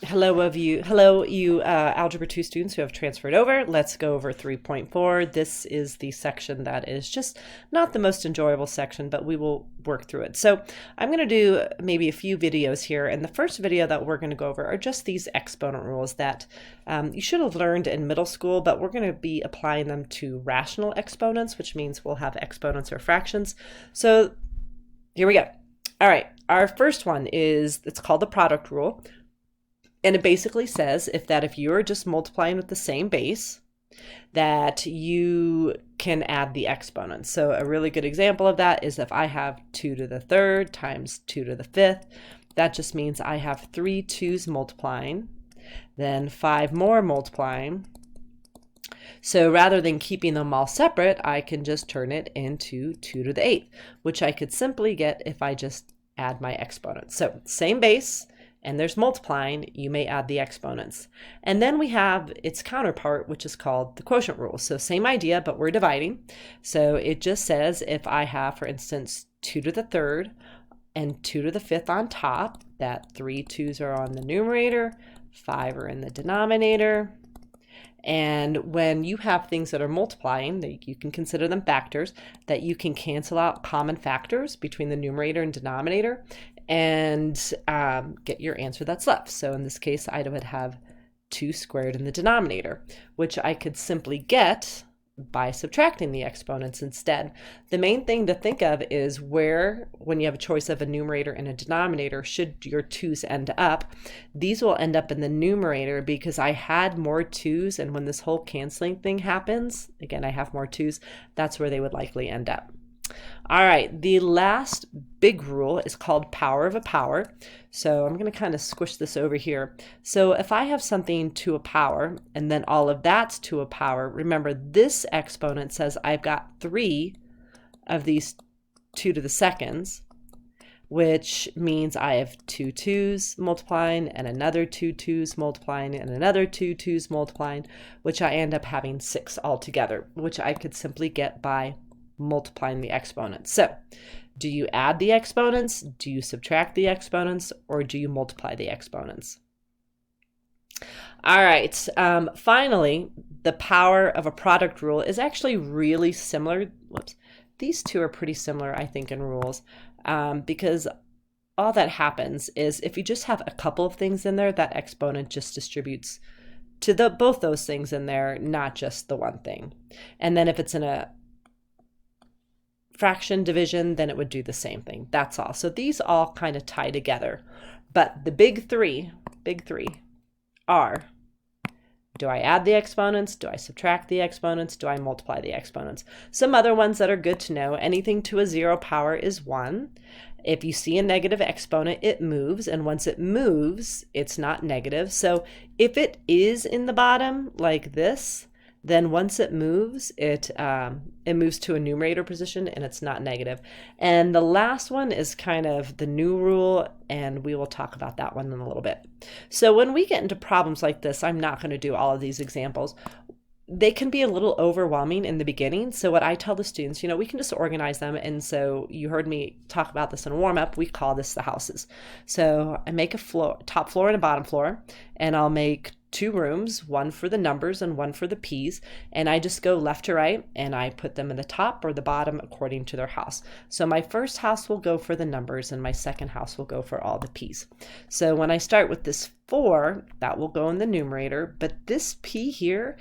Hello, you Algebra 2 students who have transferred over. Let's go over 3.4. This is the section that is just not the most enjoyable section, but we will work through it. So I'm going to do maybe a few videos here, and the first video that we're going to go over are just these exponent rules that you should have learned in middle school, but we're going to be applying them to rational exponents, which means we'll have exponents or fractions. So here we go. All right, our first one it's called the product rule. And it basically says if you're just multiplying with the same base, that you can add the exponents. So a really good example of that is if I have 2 to the third times 2 to the fifth, that just means I have 3 2's multiplying, then 5 more multiplying. So rather than keeping them all separate, I can just turn it into 2 to the 8th, which I could simply get if I just add my exponents. So same base, and there's multiplying, you may add the exponents. And then we have its counterpart, which is called the quotient rule. So same idea, but we're dividing. So it just says if I have, for instance, 2 to the third and 2 to the fifth on top, that 3 2's are on the numerator, 5 are in the denominator. And when you have things that are multiplying, you can consider them factors, that you can cancel out common factors between the numerator and denominator and get your answer that's left. So in this case, I would have 2 squared in the denominator, which I could simply get by subtracting the exponents instead. The main thing to think of is when you have a choice of a numerator and a denominator, should your 2's end up, these will end up in the numerator because I had more 2's, and when this whole canceling thing happens, again, I have more 2's, that's where they would likely end up. All right, the last big rule is called power of a power. So I'm going to kind of squish this over here. So if I have something to a power and then all of that's to a power, remember this exponent says I've got 3 of these 2 to the seconds, which means I have 2 2's multiplying and another 2 2's multiplying and another 2 2's multiplying, which I end up having 6 altogether, which I could simply get by multiplying the exponents. So do you add the exponents, do you subtract the exponents, or do you multiply the exponents? All right, finally, the power of a product rule is actually really similar. Whoops. These two are pretty similar, I think, in rules, because all that happens is if you just have a couple of things in there, that exponent just distributes to both those things in there, not just the one thing. And then if it's in a fraction division, then it would do the same thing. That's all. So these all kind of tie together. But the big three are, do I add the exponents? Do I subtract the exponents? Do I multiply the exponents? Some other ones that are good to know, anything to a 0 power is 1. If you see a negative exponent, it moves, and once it moves, it's not negative. So if it is in the bottom like this, then once it moves, it moves to a numerator position and it's not negative. And the last one is kind of the new rule, and we will talk about that one in a little bit. So when we get into problems like this, I'm not going to do all of these examples. They can be a little overwhelming in the beginning. So what I tell the students, we can just organize them. And so you heard me talk about this in warm-up. We call this the houses. So I make a top floor and a bottom floor, and I'll make 2 rooms, one for the numbers and one for the p's, and I just go left to right and I put them in the top or the bottom according to their house. So my first house will go for the numbers and my second house will go for all the p's. So when I start with this 4, that will go in the numerator, but this p here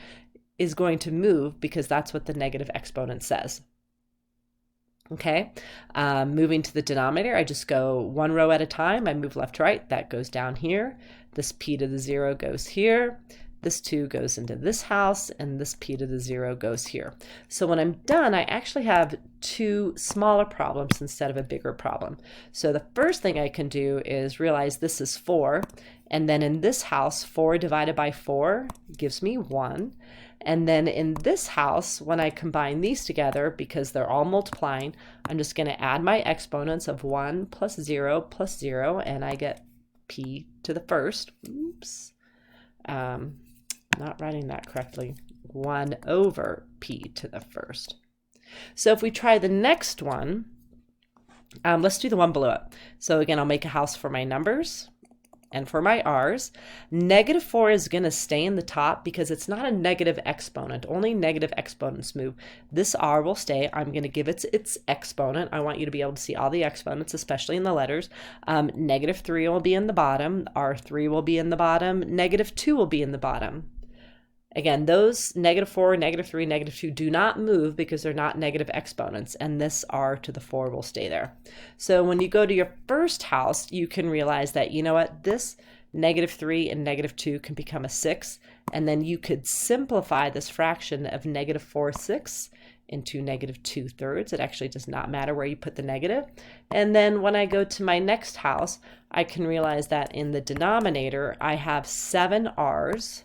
is going to move because that's what the negative exponent says. Okay, moving to the denominator, I just go 1 row at a time. I move left to right, that goes down here. This p to the 0 goes here. This 2 goes into this house, and this p to the 0 goes here. So when I'm done, I actually have 2 smaller problems instead of a bigger problem. So the first thing I can do is realize this is 4, and then in this house, 4 divided by 4 gives me 1. And then in this house, when I combine these together, because they're all multiplying, I'm just going to add my exponents of 1 plus 0 plus 0, and I get p to the first. Oops. Not writing that correctly. 1 over p to the first. So if we try the next one, let's do the one below it. So again, I'll make a house for my numbers. And for my r's, -4 is going to stay in the top because it's not a negative exponent. Only negative exponents move. This r will stay. I'm going to give it its exponent. I want you to be able to see all the exponents, especially in the letters. -3 will be in the bottom. R3 will be in the bottom. -2 will be in the bottom. Again, those -4, -3, -2 do not move because they're not negative exponents, and this r to the 4 will stay there. So when you go to your first house, you can realize that, you know what, this -3 and -2 can become a 6, and then you could simplify this fraction of -4/6 into -2/3. It actually does not matter where you put the negative. And then when I go to my next house, I can realize that in the denominator, I have 7 r's.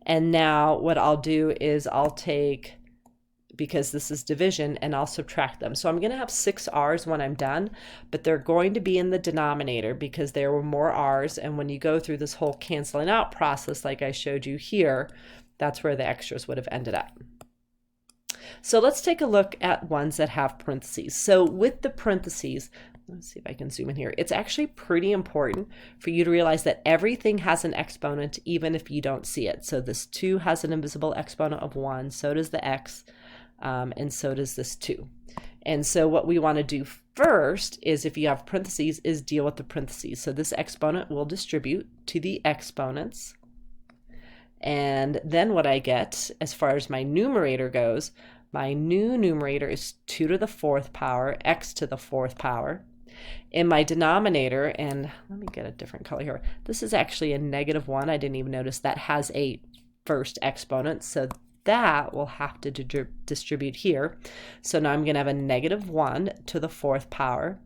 And now what I'll do is I'll take, because this is division, and I'll subtract them. So I'm going to have 6 r's when I'm done, but they're going to be in the denominator because there were more r's. And when you go through this whole canceling out process, like I showed you here, that's where the extras would have ended up. So let's take a look at ones that have parentheses. So with the parentheses, let's see if I can zoom in here. It's actually pretty important for you to realize that everything has an exponent even if you don't see it. So this 2 has an invisible exponent of 1, so does the x, and so does this 2. And so what we want to do first is, if you have parentheses, is deal with the parentheses. So this exponent will distribute to the exponents. And then what I get as far as my numerator goes, my new numerator is 2 to the 4th power, x to the 4th power. In my denominator, and let me get a different color here, this is actually a -1. I didn't even notice that has a first exponent, so that will have to distribute here. So now I'm going to have a -1 to the 4th power,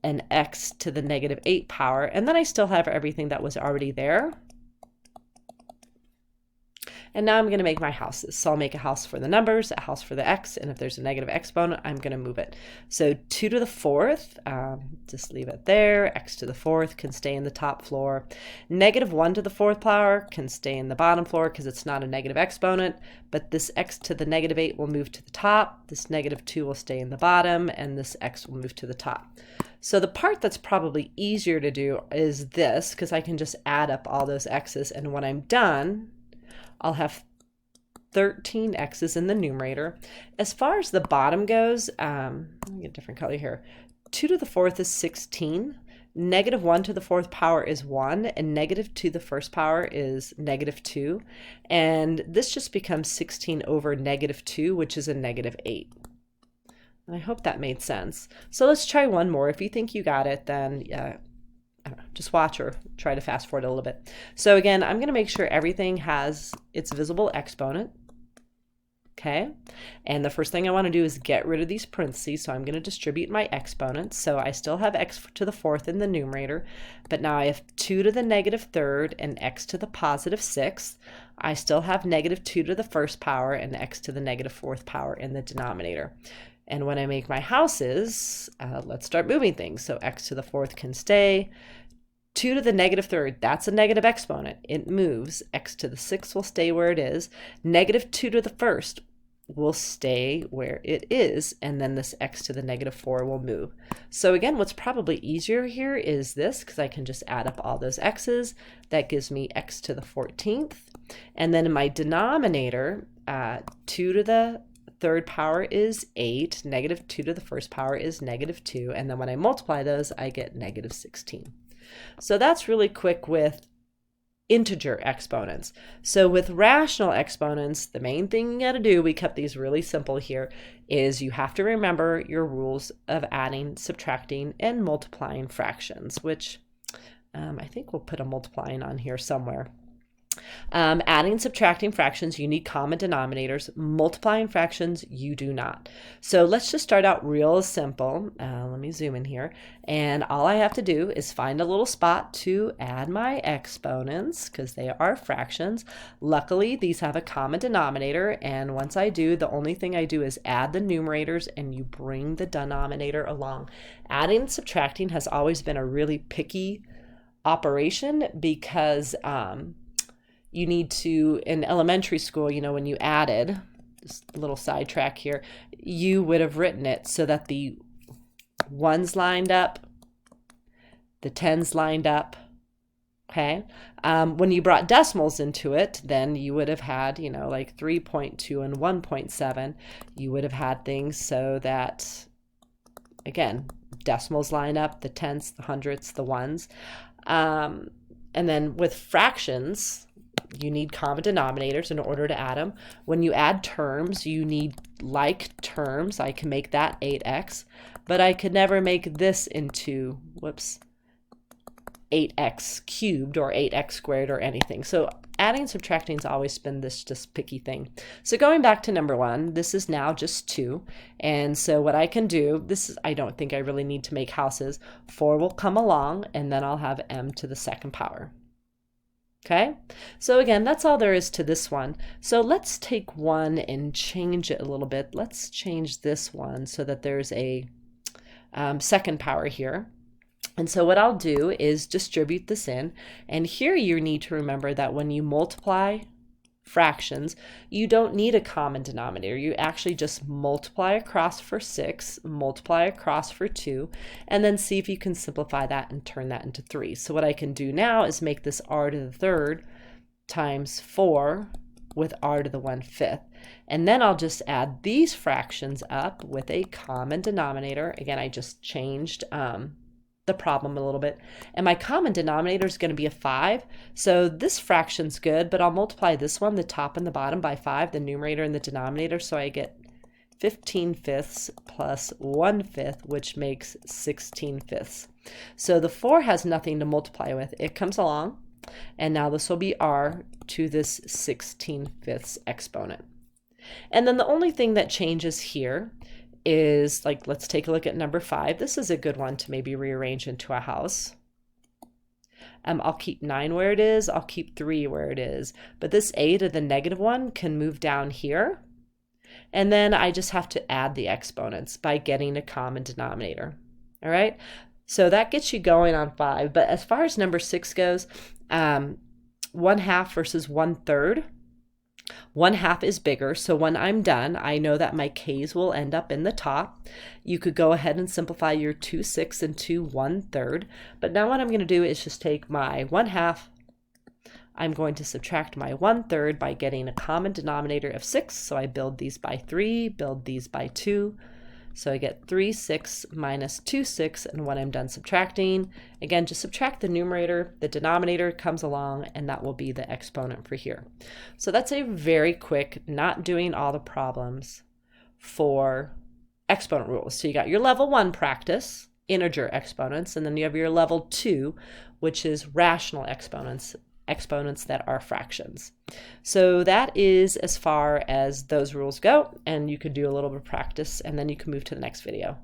an x to the -8 power, and then I still have everything that was already there. And now I'm going to make my houses. So I'll make a house for the numbers, a house for the x, and if there's a negative exponent, I'm going to move it. So 2 to the 4th, just leave it there. X to the 4th can stay in the top floor. -1 to the 4th power can stay in the bottom floor because it's not a negative exponent, but this x to the -8 will move to the top. This -2 will stay in the bottom, and this x will move to the top. So the part that's probably easier to do is this, because I can just add up all those x's, and when I'm done, I'll have 13 x's in the numerator. As far as the bottom goes, let me get a different color here. 2 to the 4th is 16. -1 to the 4th power is 1, and -2 to the 1st power is -2. And this just becomes 16 over -2, which is a -8. And I hope that made sense. So let's try one more. If you think you got it, then just watch or try to fast forward a little bit. So again, I'm going to make sure everything has its visible exponent. Okay, and the first thing I want to do is get rid of these parentheses, so I'm going to distribute my exponents. So I still have x to the 4th in the numerator, but now I have 2 to the -3rd and x to the +6th. I still have -2 to the 1st power and x to the -4th power in the denominator. And when I make my houses, let's start moving things. So x to the 4th can stay. 2 to the -3rd, that's a negative exponent. It moves. X to the 6th will stay where it is. -2 to the 1st will stay where it is. And then this x to the -4 will move. So again, what's probably easier here is this, because I can just add up all those x's. That gives me x to the 14th. And then in my denominator, 2 to the 3rd power is 8, -2 to the 1st power is -2, and then when I multiply those, I get -16. So that's really quick with integer exponents. So with rational exponents, the main thing you got to do, we kept these really simple here, is you have to remember your rules of adding, subtracting, and multiplying fractions, which I think we'll put a multiplying on here somewhere. Adding, subtracting fractions, you need common denominators. Multiplying fractions, you do not. So let's just start out real simple. Let me zoom in here. And all I have to do is find a little spot to add my exponents, because they are fractions. Luckily, these have a common denominator. And once I do, the only thing I do is add the numerators, and you bring the denominator along. Adding and subtracting has always been a really picky operation, because you need to, in elementary school, you know, when you added, just a little sidetrack here, you would have written it so that the ones lined up the tens lined up. Okay. When you brought decimals into it, then you would have had, you know, like 3.2 and 1.7. You would have had things so that, again, decimals line up, the tenths, the hundredths, the ones. And then with fractions, you need common denominators in order to add them. When you add terms, you need like terms. I can make that 8x, but I could never make this into, 8x cubed or 8x squared or anything. So adding and subtracting has always been this just picky thing. So going back to number 1, this is now just 2. And so what I can do, I don't think I really need to make houses. 4 will come along, and then I'll have m to the second power. Okay, so again, that's all there is to this one. So let's take 1 and change it a little bit. Let's change this one so that there's a second power here. And so what I'll do is distribute this in. And here you need to remember that when you multiply fractions, you don't need a common denominator. You actually just multiply across for 6, multiply across for 2, and then see if you can simplify that and turn that into 3. So what I can do now is make this r to the third times 4 with r to the 1/5. And then I'll just add these fractions up with a common denominator. Again, I just changed the problem a little bit. And my common denominator is going to be a 5. So this fraction's good, but I'll multiply this one, the top and the bottom, by 5, the numerator and the denominator. So I get 15/5 plus 1/5, which makes 16/5. So the 4 has nothing to multiply with. It comes along, and now this will be r to this 16/5 exponent. And then the only thing that changes here is, like, let's take a look at number 5. This is a good one to maybe rearrange into a house. I'll keep 9 where it is. I'll keep 3 where it is. But this a to the -1 can move down here. And then I just have to add the exponents by getting a common denominator. All right. So that gets you going on 5. But as far as number 6 goes, 1/2 versus 1/3. 1/2 is bigger, so when I'm done, I know that my k's will end up in the top. You could go ahead and simplify your 2/6 into 1/3, but now what I'm going to do is just take my 1/2, I'm going to subtract my 1/3 by getting a common denominator of 6, so I build these by 3, build these by 2, so I get 3/6 minus 2/6, and when I'm done subtracting, again, just subtract the numerator, the denominator comes along, and that will be the exponent for here. So that's a very quick, not doing all the problems for exponent rules. So you got your level 1 practice, integer exponents, and then you have your level 2, which is rational exponents that are fractions. So that is as far as those rules go, and you could do a little bit of practice and then you can move to the next video.